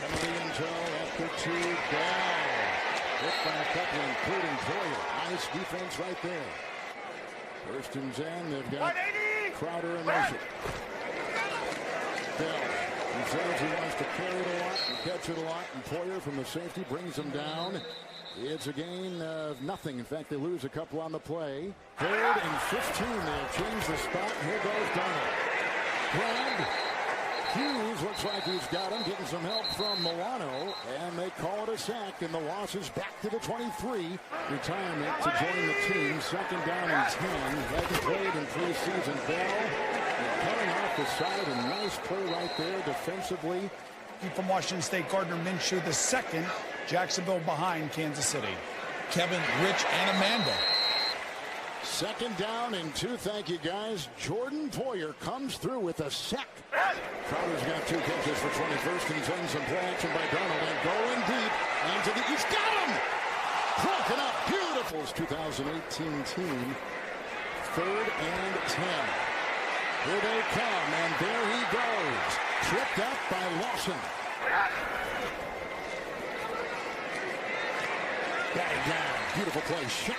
Penalty in tow after 2 down. Hit by a couple, including Poyer. Nice defense right there. First and 10, they've got Crowder and motion. Bell, he says he wants to carry it a lot and catch it a lot, and Poyer from the safety brings him down. It's a gain of nothing. In fact, they lose a couple on the play. 3rd and 15, they've changed the spot. Here goes Donald. Grabbed. Hughes looks like he's got him, getting some help from Milano, and they call it a sack, and the loss is back to the 23. Retirement to join the team. 2nd down and 10. Hadn't played in preseason. Bell coming off the side, a nice play right there defensively. From Washington State, Gardner Minshew the second. Jacksonville behind Kansas City. Kevin, Rich, and Amanda. 2nd down and 2. Thank you, guys. Jordan Poyer comes through with a sack. Crowder's got 2 catches for 21st and 10. Some play action by Donald and going deep. And to the east. Got him! Broken up. Beautiful. 2018 team. 3rd and 10. Here they come, and there he goes. Tripped up by Lawson. Batted down. Beautiful play. Shot.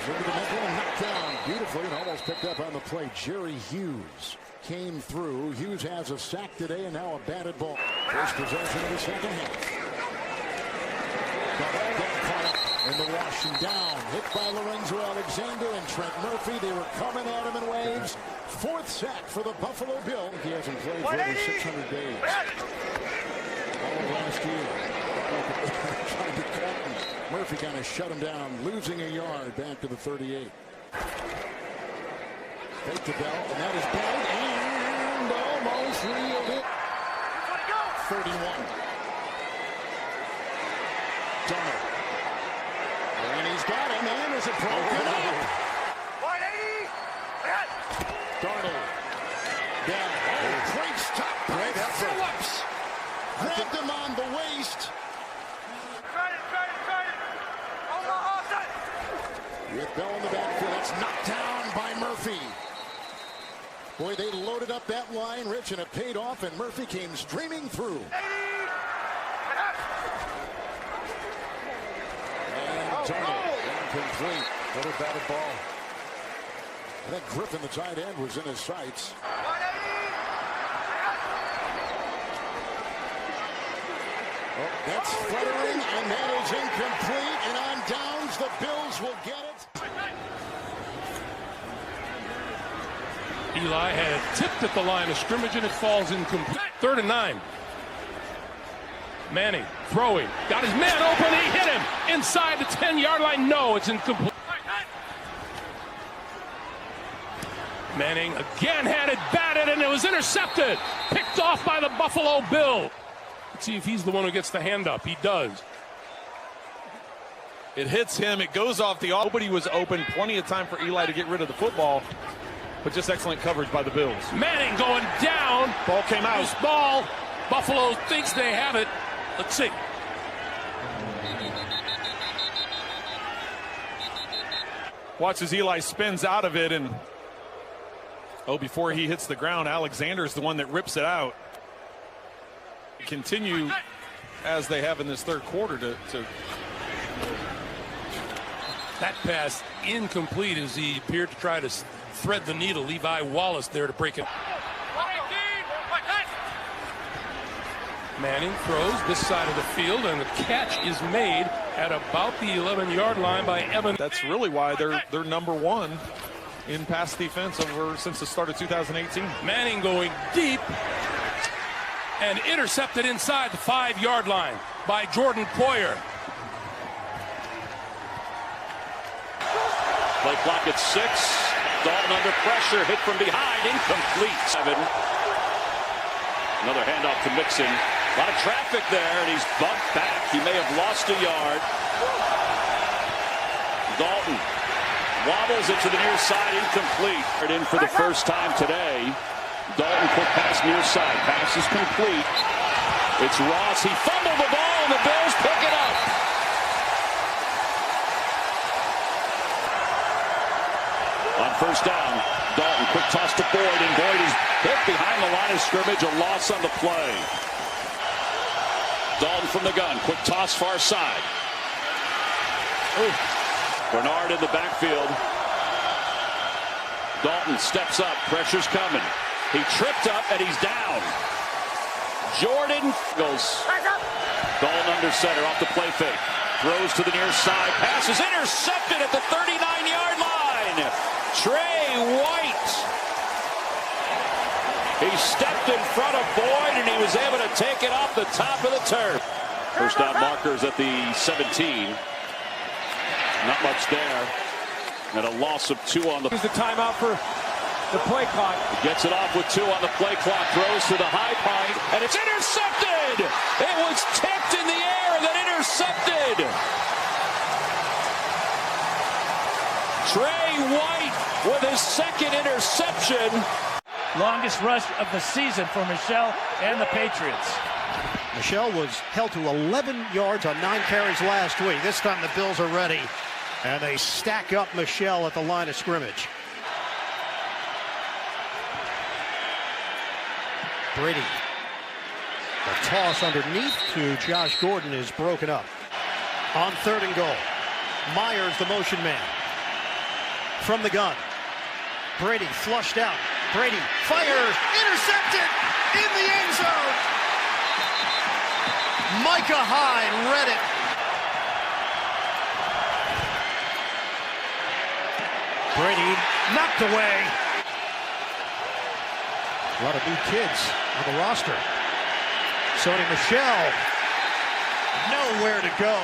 Into the middle and knocked down beautifully and almost picked up on the play. Jerry Hughes came through. Hughes has a sack today and now a batted ball. First possession of the second half. Caught up in the wash and down. Hit by Lorenzo Alexander and Trent Murphy. They were coming at him in waves. 4th sack for the Buffalo Bill. He hasn't played for over 600 days. All of last year. Trying to cut him. Murphy kind of shut him down, losing a yard back to the 38. Fake to Bell, and that is batted and almost reeled it. 31. Donald. And he's got him, and is it broken up? Donald. Bell. Oh, great stop by Phillips. Grabbed him on the waist. With Bell in the backfield, that's knocked down by Murphy. Boy, they loaded up that line, Rich, and it paid off, and Murphy came streaming through. And Donald, incomplete. Little batted ball. I think Griffin, the tight end, was in his sights. Oh, that's fluttering, and that is incomplete, and on downs, the Bills will get it. Eli had it tipped at the line of scrimmage, and it falls incomplete. 3rd and 9. Manning throwing. Got his man open. He hit him inside the 10-yard line. No, it's incomplete. Manning again had it batted, and it was intercepted. Picked off by the Buffalo Bill. Let's see if he's the one who gets the hand up. He does. It hits him. It goes off the. Nobody was open. Plenty of time for Eli to get rid of the football. But just excellent coverage by the Bills. Manning going down. Ball came out. Loose ball. Buffalo thinks they have it. Let's see. Watch as Eli spins out of it, and before he hits the ground, Alexander's the one that rips it out. Continue as they have in this 3rd quarter to That pass incomplete as he appeared to try to thread the needle. Levi Wallace there to break it. Manning throws this side of the field, and the catch is made at about the 11-yard line by Evan. That's really why they're number 1 in pass defense since the start of 2018. Manning going deep and intercepted inside the 5-yard line by Jordan Poyer. Play clock at 6. Dalton under pressure, hit from behind, incomplete. 7. Another handoff to Mixon. A lot of traffic there, and he's bumped back. He may have lost a yard. Dalton wobbles it to the near side, incomplete. In for the first time today. Dalton quick pass near side. Pass is complete. It's Ross. He fumbled the ball, and the Bills pick it up. On first down, Dalton quick toss to Boyd, and Boyd is hit behind the the line of scrimmage, a loss on the play. Dalton from the gun, quick toss far side. Ooh. Bernard in the backfield. Dalton steps up, pressure's coming. He tripped up and he's down. Jordan goes. Dalton under center off the play fake. Throws to the near side. Pass is intercepted at the 39-yard line. Trey White. He stepped in front of Boyd and he was able to take it off the top of the turf. First down markers at the 17. Not much there. And a loss of 2 on the. Here's the timeout for the play clock. He gets it off with 2 on the play clock. Throws to the high point. And it's intercepted. It was tipped in the air and then intercepted. Trey White with his second interception. Longest rush of the season for Michelle and the Patriots. Michelle was held to 11 yards on 9 carries last week. This time the Bills are ready. And they stack up Michelle at the line of scrimmage. Brady. The toss underneath to Josh Gordon is broken up. On 3rd and goal. Myers, the motion man. From the gun. Brady flushed out. Brady fires. Intercepted in the end zone. Micah Hyde read it. Brady knocked away. A lot of new kids on the roster. Sony Michel, nowhere to go.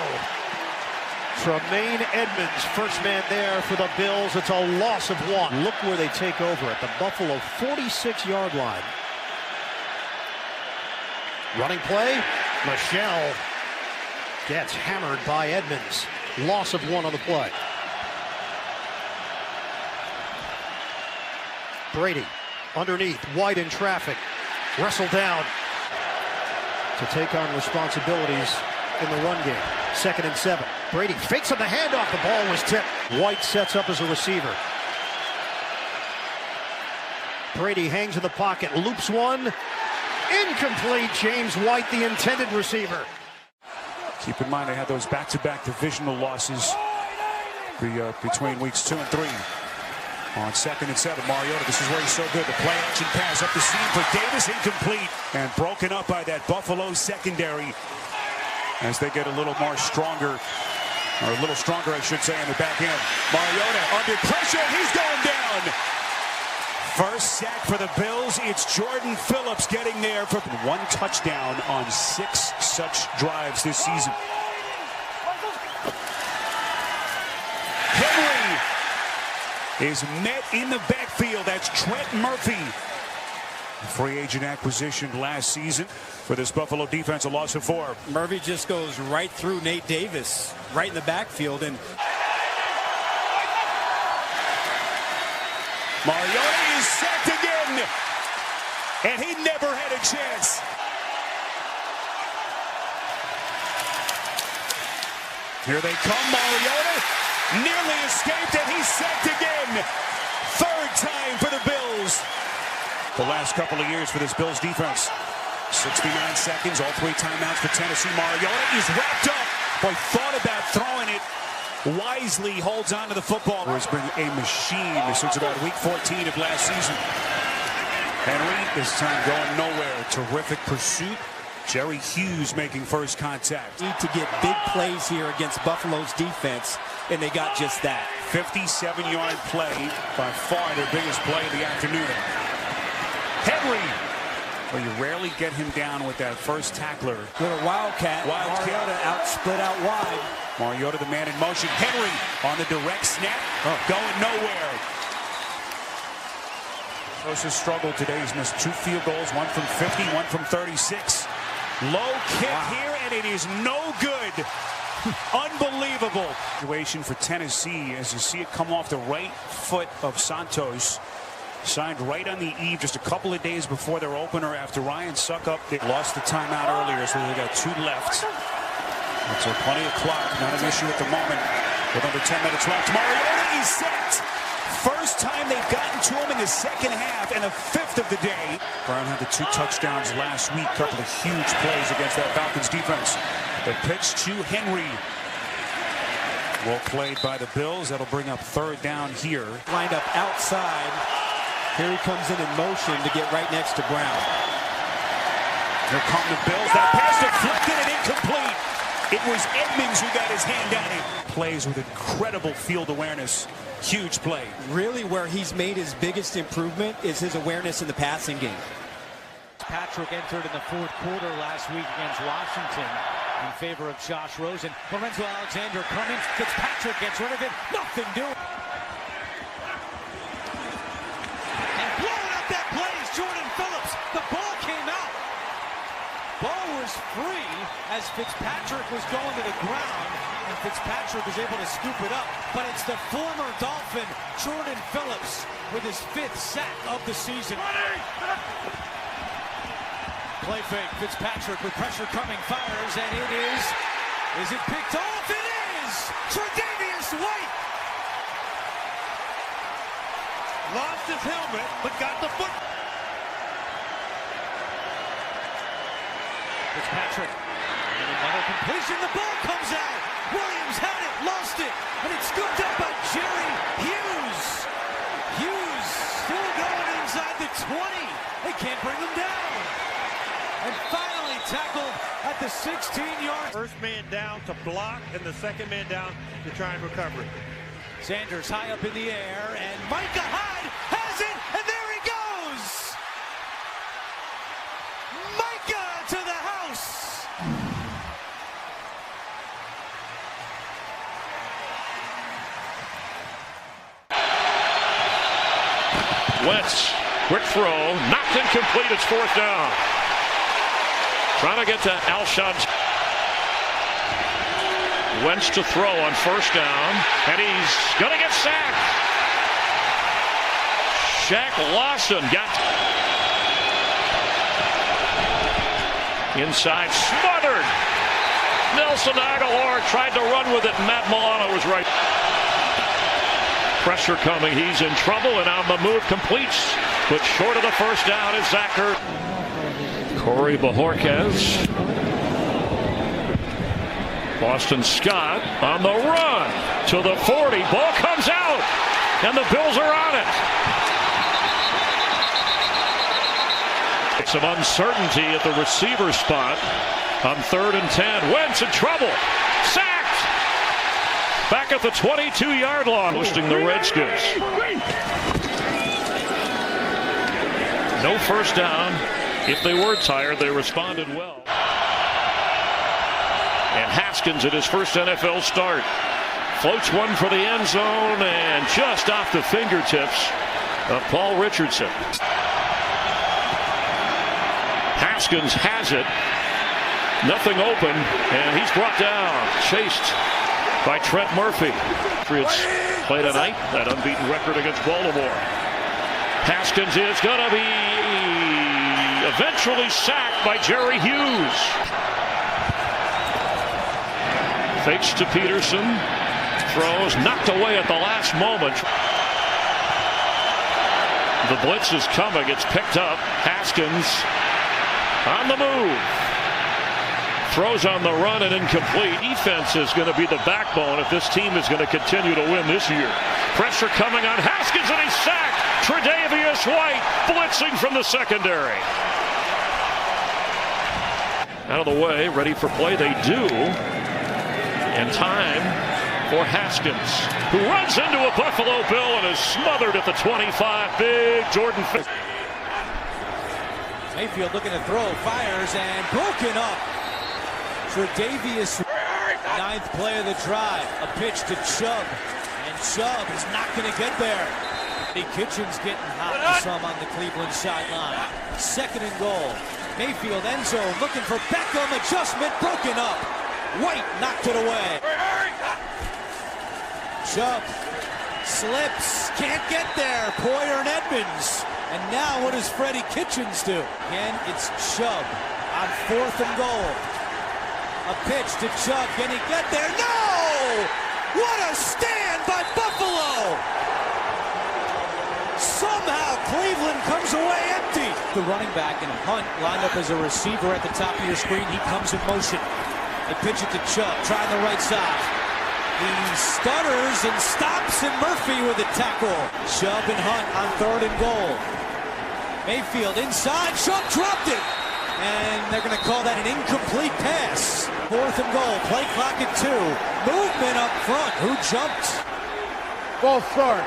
Tremaine Edmonds, first man there for the Bills. It's a loss of 1. Look where they take over at the Buffalo 46-yard line. Running play. Michel gets hammered by Edmonds. Loss of 1 on the play. Brady underneath, White in traffic, wrestled down to take on responsibilities in the run game. 2nd and 7. Brady fakes on the handoff. The ball was tipped. White sets up as a receiver. Brady hangs in the pocket, loops one. Incomplete. James White, the intended receiver. Keep in mind they had those back-to-back divisional losses between weeks 2 and 3. On 2nd and 7, Mariota, this is where he's so good. The play action pass up the seam for Davis, incomplete. And broken up by that Buffalo secondary as they get a little more stronger, or a little stronger, I should say, in the back end. Mariota under pressure, he's going down. First sack for the Bills. It's Jordan Phillips getting there for 1 touchdown on 6 such drives this season. Henry is met in the backfield. That's Trent Murphy. Free agent acquisition last season for this Buffalo defense, a loss of 4. Murphy just goes right through Nate Davis, right in the backfield. And Mariota is sacked again. And he never had a chance. Here they come, Mariota. Nearly escaped, and he's sacked again. 3rd time for the Bills. The last couple of years for this Bills defense. 69 seconds, all 3 timeouts for Tennessee. Mariota is wrapped up. Boy, thought about throwing it. Wisely holds on to the football. It's been a machine since about week 14 of last season. Henry, this time going nowhere. Terrific pursuit. Jerry Hughes making first contact. Need to get big plays here against Buffalo's defense, and they got just that. 57-yard play, by far their biggest play of the afternoon. Henry, well, you rarely get him down with that first tackler. Little wildcat. Mariota out, split out wide. Mariota, the man in motion. Henry on the direct snap, going nowhere. Closest struggle today. He's missed 2 field goals, 1 from 50, 1 from 36. Low kick here, and it is no good. Unbelievable situation for Tennessee as you see it come off the right foot of Santos. Signed right on the eve just a couple of days before their opener after Ryan Suckup. They lost the timeout earlier, so they got 2 left. So plenty of clock, not an issue at the moment with under 10 minutes left. Mariota is set. First time they've gotten to him in the second half and a fifth of the day. Brown had the 2 touchdowns last week. Couple of huge plays against that Falcons defense. The pitch to Henry. Well played by the Bills. That'll bring up 3rd down here. Lined up outside. Here he comes in motion to get right next to Brown. Here come the Bills. That pass deflected and incomplete. It was Edmonds who got his hand on it. Plays with incredible field awareness. Huge play. Really where he's made his biggest improvement is his awareness in the passing game. Patrick entered in the 4th quarter last week against Washington in favor of Josh Rosen. Lorenzo Alexander coming. Fitzpatrick gets rid of it. Nothing doing. And blowing up that play is Jordan Phillips. The ball came out. Ball was free as Fitzpatrick was going to the ground, and Fitzpatrick was able to scoop it up. But it's the former Dolphin, Jordan Phillips, with his 5th sack of the season. Play fake, Fitzpatrick with pressure coming, fires, and it is it picked off? It is! Tre'Davious White! Lost his helmet, but got the foot. Fitzpatrick, and another completion, the ball comes out! Williams had it, lost it, and it's scooped up by Jerry Hughes! Hughes still going inside the 20. They can't bring him down. And finally tackled at the 16-yard. First man down to block, and the second man down to try and recover it. Sanders high up in the air, and Micah Hyde has it, and there he goes! Micah to the house! Wentz, quick throw, knocked incomplete, it's 4th down. Trying to get to Alshon. Wentz to throw on 1st down, and he's going to get sacked. Shaq Lawson got inside, smothered. Nelson Aguilar tried to run with it, and Matt Milano was right. Pressure coming, he's in trouble, and on the move completes, but short of the 1st down is Zacher. Corey Bojorquez. Boston Scott on the run to the 40. Ball comes out, and the Bills are on it. Some uncertainty at the receiver spot on 3rd and 10. Wentz in trouble. Sacked. Back at the 22-yard line. Hosting the Redskins. No 1st down. If they were tired, they responded well. And Haskins at his 1st NFL start. Floats one for the end zone and just off the fingertips of Paul Richardson. Haskins has it. Nothing open, and he's brought down. Chased by Trent Murphy. Patriots play tonight, that unbeaten record against Baltimore. Haskins is going to be eventually sacked by Jerry Hughes. Fakes to Peterson. Throws knocked away at the last moment. The blitz is coming. It's picked up. Haskins on the move. Throws on the run and incomplete. Defense is going to be the backbone if this team is going to continue to win this year. Pressure coming on Haskins, and he's sacked. Tre'Davious White blitzing from the secondary. Out of the way, ready for play, they do. And time for Haskins, who runs into a Buffalo Bill and is smothered at the 25. Big Jordan. Mayfield looking to throw, fires, and broken up. Tre'Davious, 9th play of the drive. A pitch to Chubb, and Chubb is not going to get there. Kitchens getting hot some on the Cleveland sideline. 2nd and goal. Mayfield end zone looking for Beckham. Adjustment broken up. White knocked it away. Chubb slips, can't get there. Poyer and Edmonds. And now what does Freddie Kitchens do? Again, it's Chubb on 4th and goal. A pitch to Chubb. Can he get there? No! What a stand by Buffalo! Cleveland comes away empty. The running back and Hunt lined up as a receiver at the top of your screen. He comes in motion. They pitch it to Chubb, trying the right side. He stutters and stops, and Murphy with a tackle. Chubb and Hunt on 3rd and goal. Mayfield inside, Chubb dropped it. And they're going to call that an incomplete pass. 4th and goal, play clock at 2. Movement up front, who jumped? False start.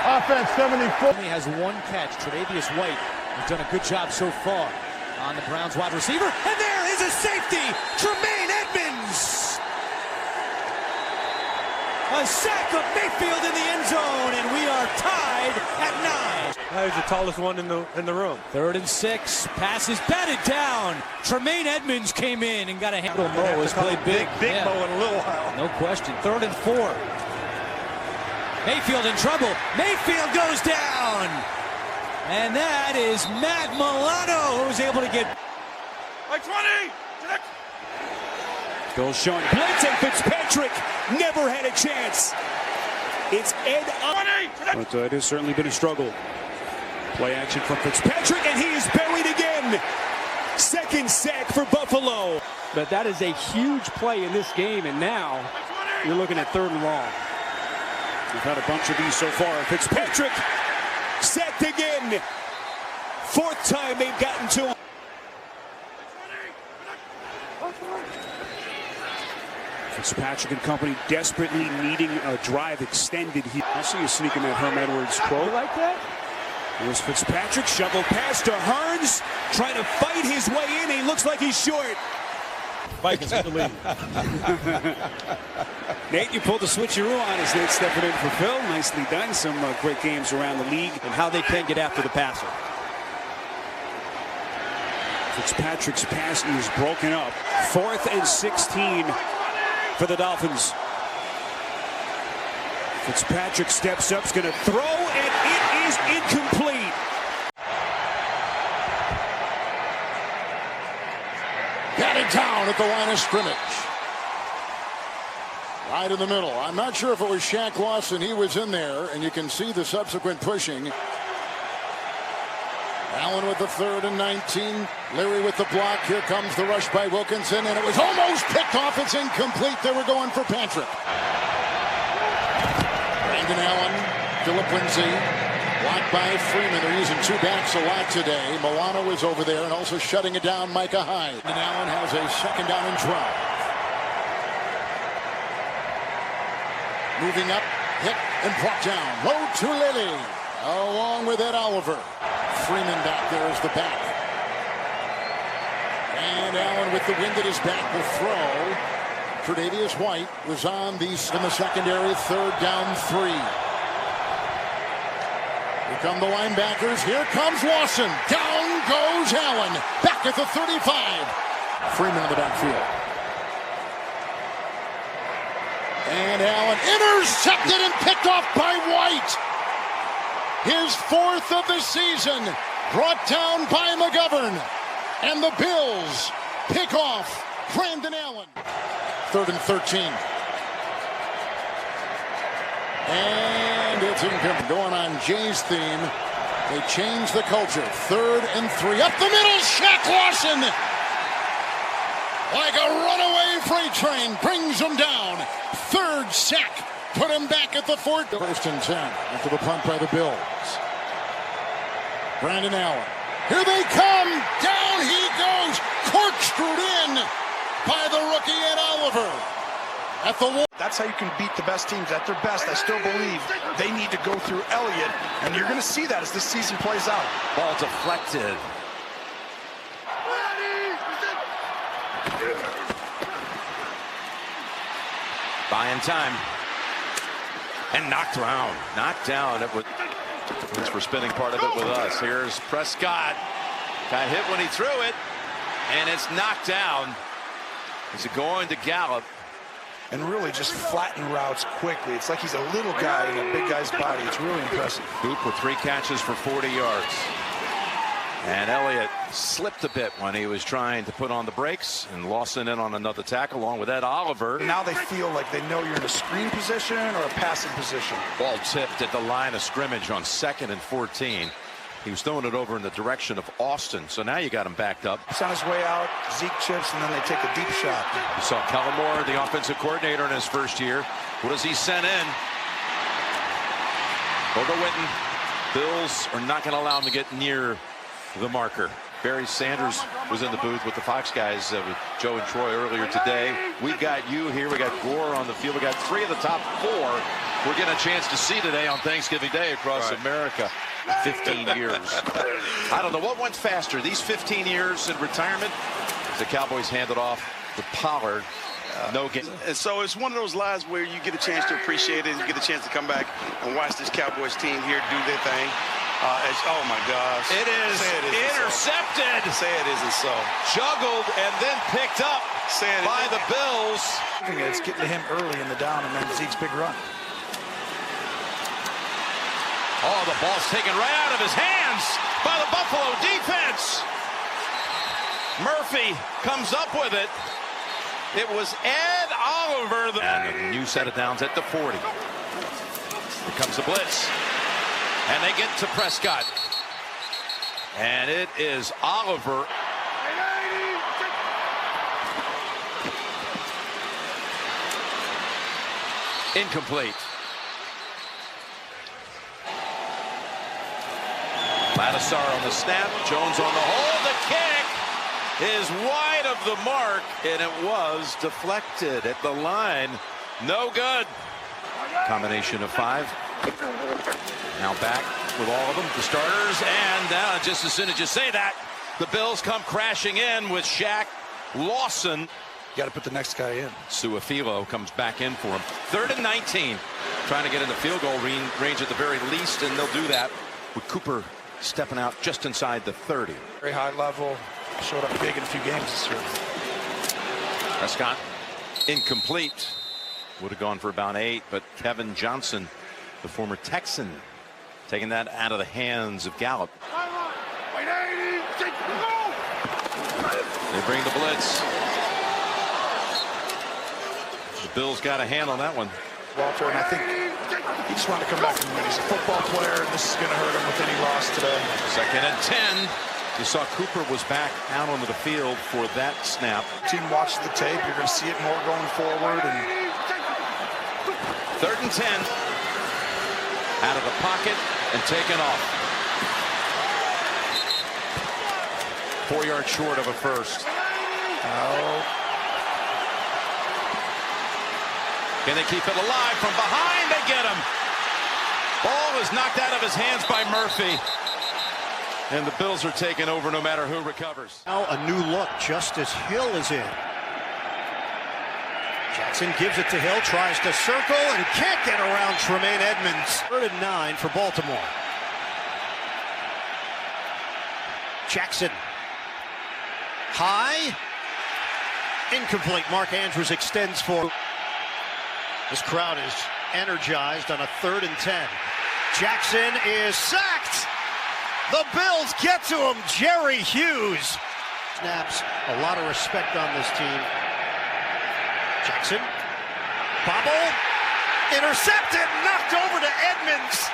Offense 74. He has 1 catch. Tre'Davious White has done a good job so far on the Browns wide receiver. And there is a safety, Tremaine Edmonds. A sack of Mayfield in the end zone, and we are tied at 9. He's the tallest one in the room. 3rd and 6. Pass is batted down. Tremaine Edmonds came in and got a handle. Mo has played big. Big Mo in a little while. No question. 3rd and 4. Mayfield in trouble. Mayfield goes down. And that is Matt Milano, who's able to get... Like 20! Goal showing blitz, and Fitzpatrick never had a chance. It's Ed up. But it has certainly been a struggle. Play action from Fitzpatrick, and he is buried again. 2nd sack for Buffalo. But that is a huge play in this game, and now you're looking at 3rd and long. We've had a bunch of these so far. Fitzpatrick sacked again. 4th time they've gotten to him. Fitzpatrick and company desperately needing a drive extended here. I see you sneaking that Herm Edwards quote. You like that? There's Fitzpatrick, shovel pass to Hearns, trying to fight his way in. He looks like he's short. Vikings with the lead. Nate, you pulled the switcheroo on as Nate stepping in for Phil. Nicely done. Some great games around the league. And how they can get after the passer. Fitzpatrick's pass is broken up. 4th and 16 for the Dolphins. Fitzpatrick steps up, is going to throw, and it is incomplete. Batted down at the line of scrimmage. Right in the middle. I'm not sure if it was Shaq Lawson. He was in there, and you can see the subsequent pushing. Allen with the 3rd and 19. Leary with the block. Here comes the rush by Wilkinson, and it was almost picked off. It's incomplete. They were going for Patrick. Brandon Allen, Philip Lindsay, blocked by Freeman. They're using 2 backs a lot today. Milano is over there and also shutting it down, Micah Hyde. And Allen has a 2nd down and 12. Moving up, hit and brought down. Low to Lilly, along with Ed Oliver. Freeman back there as the back. And Allen with the wind at his back will throw. Tre'Davious White was on in the secondary. 3rd down 3. Here come the linebackers. Here comes Lawson. Down goes Allen. Back at the 35. Freeman in the backfield. And Allen intercepted and picked off by White. His 4th of the season, brought down by McGovern. And the Bills pick off Brandon Allen. 3rd and 13. And it's incomplete. Going on Jay's theme. They change the culture. 3rd and 3. Up the middle, Shaq Lawson. Like a runaway freight train, brings him down. 3rd sack. Put him back at the 4th. 1st and 10 after the punt by the Bills. Brandon Allen. Here they come. Down he goes. Corkscrewed in by the rookie Ed Oliver. At the wall. That's how you can beat the best teams at their best. I still believe they need to go through Elliott, and you're going to see that as this season plays out. Ball deflected. Buying time. And knocked around. Knocked down. Thanks for spending part of it with us. Here's Prescott. Got hit when he threw it. And it's knocked down. Is it going to Gallup? And really just flatten routes quickly. It's like he's a little guy in a big guy's body. It's really impressive. Boot with 3 catches for 40 yards. And Elliott slipped a bit when he was trying to put on the brakes, and Lawson in on another tackle along with Ed Oliver. Now they feel like they know you're in a screen position or a passing position. Ball tipped at the line of scrimmage on 2nd and 14. He was throwing it over in the direction of Austin, so now you got him backed up. He's on his way out, Zeke chips, and then they take a deep shot. You saw Kellen Moore, the offensive coordinator in his first year. What does he send in? Over Witten. Bills are not going to allow him to get near the marker. Barry Sanders was in the booth with the Fox guys with Joe and Troy earlier today. We got you here. We got Gore on the field. We got 3 of the top 4 we're getting a chance to see today on Thanksgiving Day across America. 15 years. I don't know what went faster, these 15 years in retirement. The Cowboys handed off to Pollard. No game. And so it's one of those lives where you get a chance to appreciate it. You get a chance to come back and watch this Cowboys team here do their thing. Oh my gosh. It is intercepted. So. Say it isn't so. Juggled and then picked up by the Bills. It's getting to him early in the down, and then Zeke's big run. Oh, the ball's taken right out of his hands by the Buffalo defense. Murphy comes up with it. It was Ed Oliver. And a new set of downs at the 40. Here comes the blitz. And they get to Prescott. And it is Oliver. Incomplete. Ladisar on the snap. Jones on the hold. The kick is wide of the mark, and it was deflected at the line. No good. Combination of 5. Now back with all of them, the starters, and now just as soon as you say that, the Bills come crashing in with Shaq Lawson. You got to put the next guy in. Suafilo comes back in for him. 3rd and 19. Trying to get in the field goal range at the very least, and they'll do that with Cooper stepping out just inside the 30. Very high level. Showed up big in a few games this year. Prescott incomplete. Would have gone for about 8, but Kevin Johnson, the former Texan, taking that out of the hands of Gallup. They bring the blitz. The Bills got a hand on that one. Walter, and I think he just wanted to come back and win. He's a football player, and this is going to hurt him with any loss today. 2nd and 10. You saw Cooper was back out onto the field for that snap. Team watches the tape. You're going to see it more going forward. And 3rd and 10. Out of the pocket and taken off. 4 yards short of a first. Oh. Can they keep it alive from behind? They get him. Ball is knocked out of his hands by Murphy. And the Bills are taking over no matter who recovers. Now a new look. Justice Hill is in. Jackson gives it to Hill, tries to circle and can't get around Tremaine Edmonds. 3rd and 9 for Baltimore. Jackson. High. Incomplete. Mark Andrews extends for. This crowd is energized on a 3rd and 10. Jackson is sacked. The Bills get to him. Jerry Hughes. Snaps. A lot of respect on this team. Jackson. Bobble. Intercepted. Knocked over to Edmonds.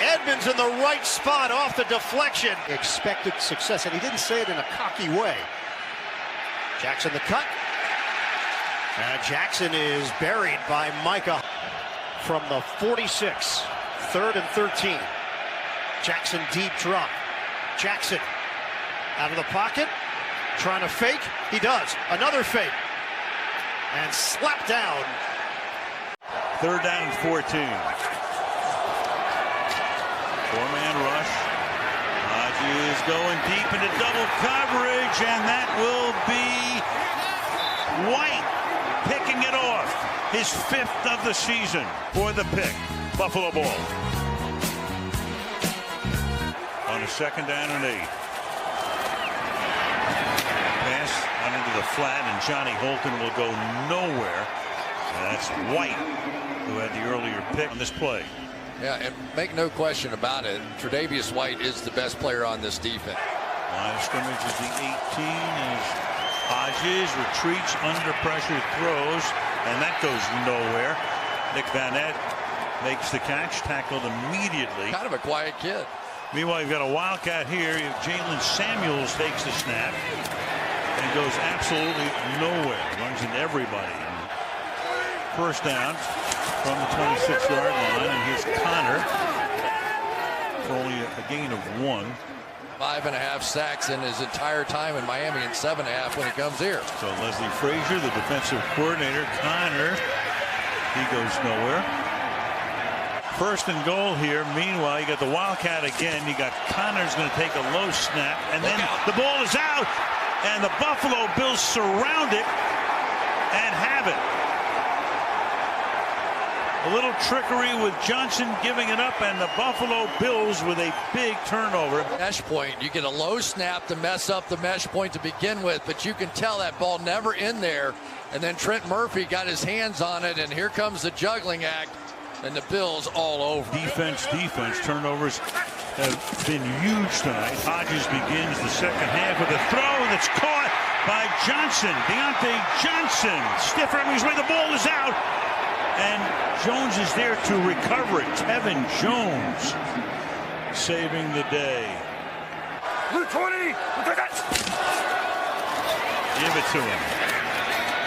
Edmonds in the right spot off the deflection. Expected success, and he didn't say it in a cocky way. Jackson the cut. Jackson is buried by Micah from the 46. 3rd and 13. Jackson deep drop. Jackson out of the pocket. Trying to fake. He does. Another fake. And slapped down. 3rd down and 14. 4-man rush. Hodges going deep into double coverage, and that will be White picking it off. His 5th of the season for the pick. Buffalo ball. On a 2nd down and 8. Pass out into the flat, and Johnny Holton will go nowhere. And that's White, who had the earlier pick on this play. Yeah, and make no question about it, Tre'Davious White is the best player on this defense. Line of scrimmage is the 18 as Hodges retreats under pressure, throws, and that goes nowhere. Nick Vanette makes the catch, tackled immediately. Kind of a quiet kid. Meanwhile, you've got a Wildcat here. Jalen Samuels takes the snap and goes absolutely nowhere. Runs into everybody. First down from the 26-yard line, and here's Connor for only a gain of 1. 5.5 sacks in his entire time in Miami, and 7.5 when he comes here. So Leslie Frazier, the defensive coordinator. Connor, he goes nowhere. First and goal here. Meanwhile, you got the Wildcat again. You got Connor's going to take a low snap, and then the ball is out, and the Buffalo Bills surround it and have it. A little trickery with Johnson giving it up, and the Buffalo Bills with a big turnover. Mesh point. You get a low snap to mess up the mesh point to begin with, but you can tell that ball never in there. And then Trent Murphy got his hands on it, and here comes the juggling act, and the Bills all over. Defense. Turnovers have been huge tonight. Hodges begins the second half with a throw that's caught by Johnson. Deontay Johnson. Stiff arm his way. The ball is out. And Jones is there to recover it. Tevin Jones saving the day. Blue 20. Give it to him.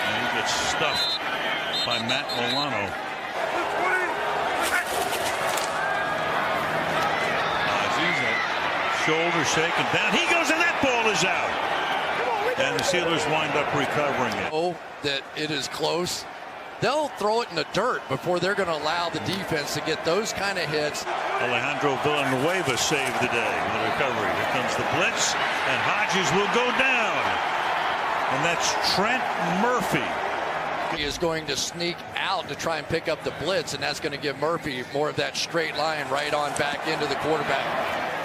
And he gets stuffed by Matt Milano. Shoulder shaken down. He goes, and that ball is out. And the Steelers wind up recovering it. Oh, that it is close. They'll throw it in the dirt before they're going to allow the defense to get those kind of hits. Alejandro Villanueva saved the day with the recovery. Here comes the blitz, and Hodges will go down. And that's Trent Murphy. He is going to sneak out to try and pick up the blitz, and that's going to give Murphy more of that straight line right on back into the quarterback.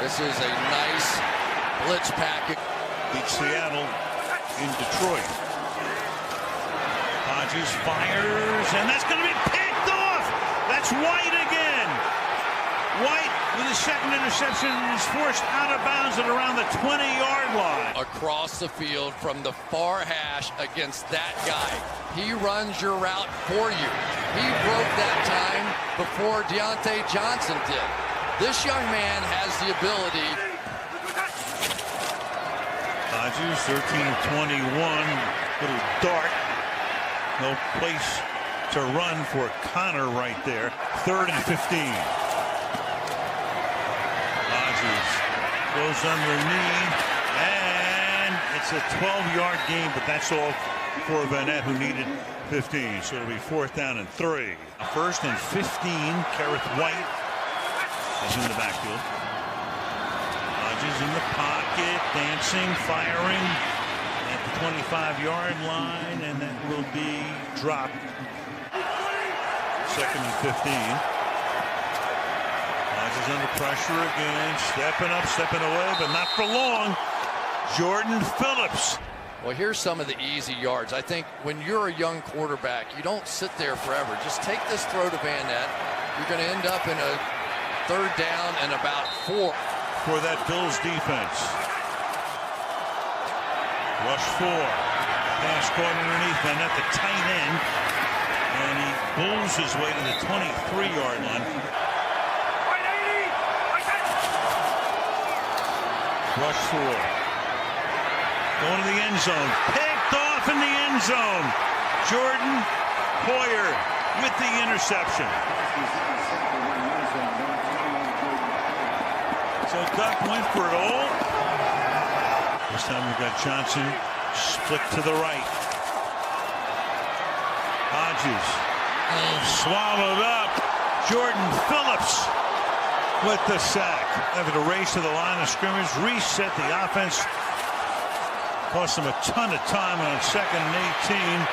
This is a nice blitz package. Beat Seattle in Detroit. Hodges fires, and that's going to be picked off. That's White again. White with his second interception is forced out of bounds at around the 20-yard line. Across the field from the far hash against that guy. He runs your route for you. He broke that time before Deontay Johnson did. This young man has the ability. Hodges, 13 of 21, little dart. No place to run for Connor right there. 3rd and 15. Hodges goes underneath, and it's a 12-yard gain, but that's all for Vanette, who needed 15. So it'll be 4th down and 3. 1st and 15. Kerrith White is in the backfield. Hodges in the pocket, dancing, firing at the 25-yard line, and that will be dropped. 2nd and 15. Hodges under pressure again, stepping up, stepping away, but not for long. Jordan Phillips. Well, here's some of the easy yards. I think when you're a young quarterback, you don't sit there forever. Just take this throw to Vanette. You're going to end up in a 3rd down and about 4. For that Bills defense. Rush 4. Pass caught underneath Vanette, the tight end. And he pulls his way to the 23-yard line. Rush 4. Going to the end zone. Picked off in the end zone. Jordan Poyer with the interception. So Duck went for it all. This time we've got Johnson split to the right. Hodges swallowed up. Jordan Phillips with the sack. Having to race to the line of scrimmage, reset the offense. Cost him a ton of time on 2nd and 18.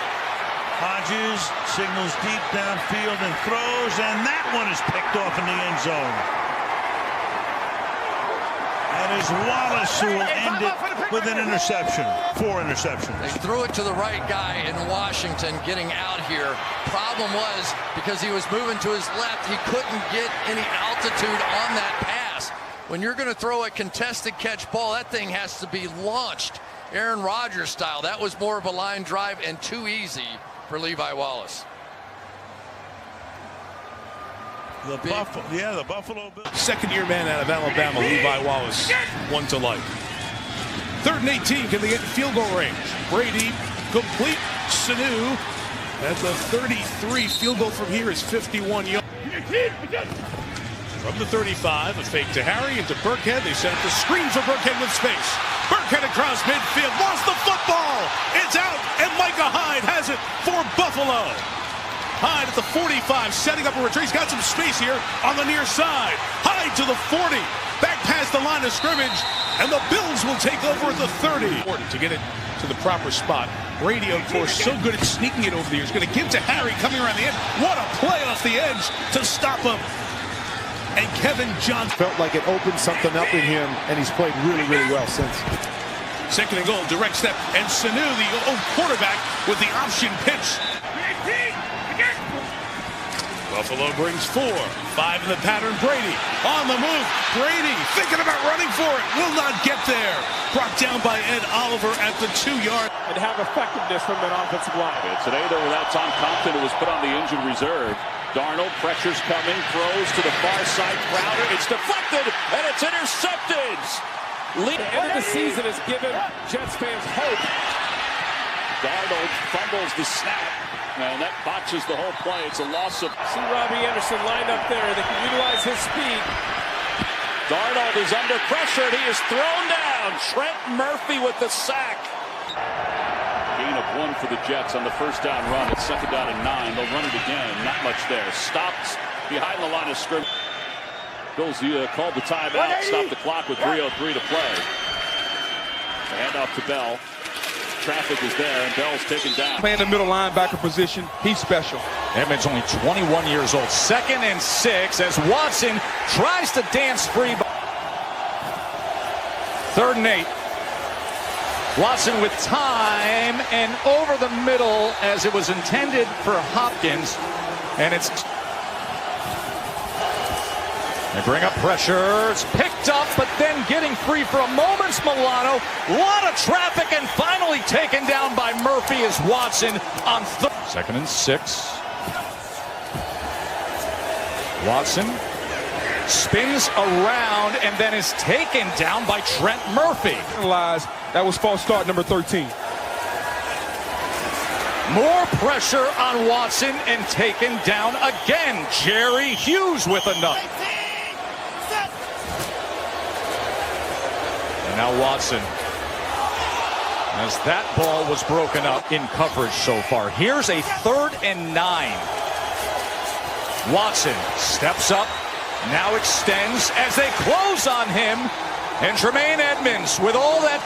Hodges signals deep downfield and throws, and that one is picked off in the end zone. And And it's Wallace who will end it with an interception. 4 interceptions. They threw it to the right guy in Washington getting out here. Problem was, because he was moving to his left, he couldn't get any altitude on that pass. When you're going to throw a contested catch ball, that thing has to be launched Aaron Rodgers style. That was more of a line drive and too easy for Levi Wallace. The Buffalo Bills. Second-year man out of Alabama, Levi Wallace, one to life. 3rd and 18, can they get field goal range? Brady, complete. Sanu at the 33. Field goal from here is 51 yards. From the 35, a fake to Harry into Burkhead. They set up the screen for Burkhead with space. Burkhead across midfield, lost the football. It's out, and Micah Hyde has it for Buffalo. Hyde at the 45, setting up a retreat. He's got some space here on the near side. Hyde to the 40, back past the line of scrimmage, and the Bills will take over at the 30. Important to get it to the proper spot. Brady, of course, so good at sneaking it over the years. Going to give to Harry coming around the end. What a play off the edge to stop him. And Kevin Johnson felt like it opened something up in him, and he's played really, really well since. 2nd and goal, direct step, and Sanu, the old quarterback, with the option pitch. Buffalo brings 4. 5 in the pattern. Brady on the move. Brady thinking about running for it. Will not get there. Brought down by Ed Oliver at the 2-yard. And have effectiveness from that offensive line. Today, though, without Tom Compton, who was put on the injured reserve. Darnold, pressure's coming, throws to the far side. Crowder, it's deflected, and it's intercepted. The end of the season has given Jets fans hope. Darnold fumbles the snap, and that botches the whole play. It's a loss of... See Robbie Anderson lined up there. They can utilize his speed. Darnold is under pressure, and he is thrown down. Trent Murphy with the sack. Gain of 1 for the Jets on the first down run. It's 2nd down and 9. They'll run it again. Not much there. Stopped behind the line of scrimmage. Bills called the timeout. Stopped the clock with 3:03 to play. The handoff to Bell. Traffic is there, and Bell's taken down. Playing the middle linebacker position. He's special. Edmonds only 21 years old. 2nd and 6 as Watson tries to dance free. 3rd and 8. Watson with time and over the middle as it was intended for Hopkins. And it's... They bring up pressure. It's picked up, but then getting free for a moment's Milano. A lot of traffic and finally taken down by Murphy as Watson on 2nd and 6. Watson spins around and then is taken down by Trent Murphy. That was false start number 13. More pressure on Watson and taken down again. Jerry Hughes with another. And now Watson, as that ball was broken up in coverage so far. Here's a 3rd and 9. Watson steps up, now extends as they close on him. And Tremaine Edmonds with all that.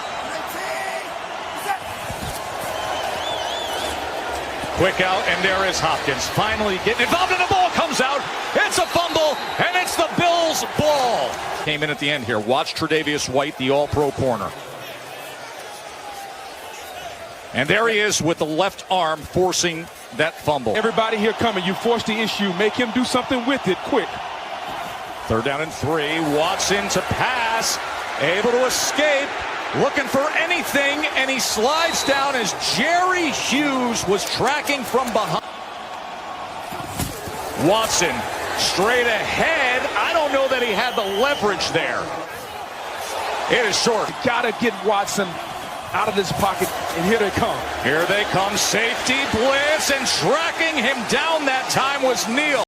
Quick out, and there is Hopkins finally getting involved, and the ball comes out. It's a fumble, and it's the Bills' ball. Came in at the end here. Watch Tre'Davious White, the all-pro corner. And there he is with the left arm forcing that fumble. Everybody here coming. You force the issue. Make him do something with it quick. 3rd down and 3. Watson to pass. Able to escape. Looking for anything, and he slides down as Jerry Hughes was tracking from behind. Watson straight ahead. I don't know that he had the leverage there. It is short. You gotta get Watson out of this pocket, and here they come. Here they come. Safety blitz, and tracking him down that time was Neal.